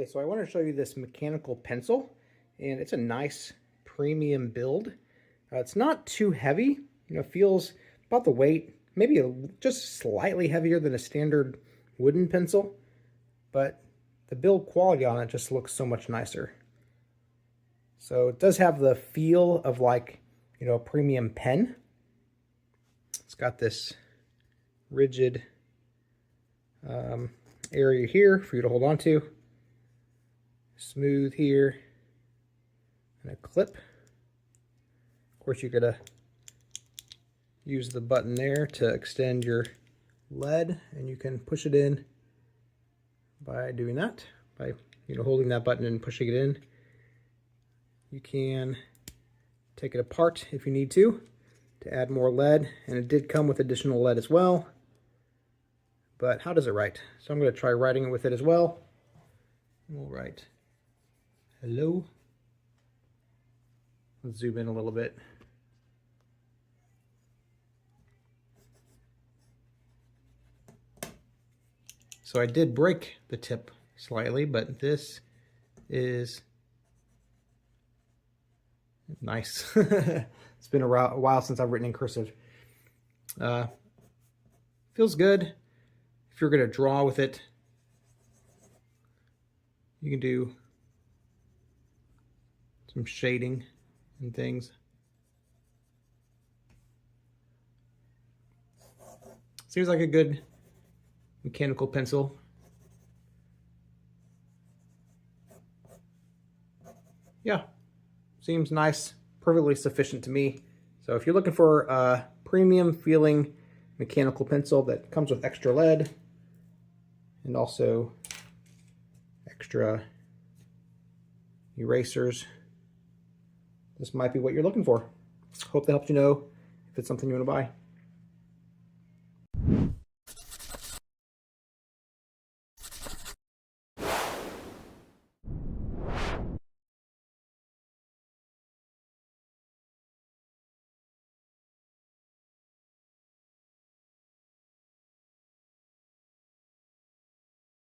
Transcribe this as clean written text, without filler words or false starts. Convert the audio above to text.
Hey, so I want to show you this mechanical pencil, and it's a nice premium build. It's not too heavy, feels about the weight, maybe just slightly heavier than a standard wooden pencil, but the build quality on it just looks so much nicer. So it does have the feel of like, a premium pen. It's got this rigid area here for you to hold on to. Smooth here, and a clip. Of course, you gotta use the button there to extend your lead, and you can push it in by doing that, by holding that button and pushing it in. You can take it apart if you need to add more lead, and it did come with additional lead as well. But how does it write? So I'm going to try writing it with it as well. We'll write hello. Let's zoom in a little bit. So I did break the tip slightly, but this is nice. It's been a while since I've written in cursive. Feels good. If you're going to draw with it, you can do some shading and things. Seems like a good mechanical pencil. Yeah, seems nice, perfectly sufficient to me. So if you're looking for a premium feeling mechanical pencil that comes with extra lead and also extra erasers, this might be what you're looking for. Hope that helps you know if it's something you want to buy.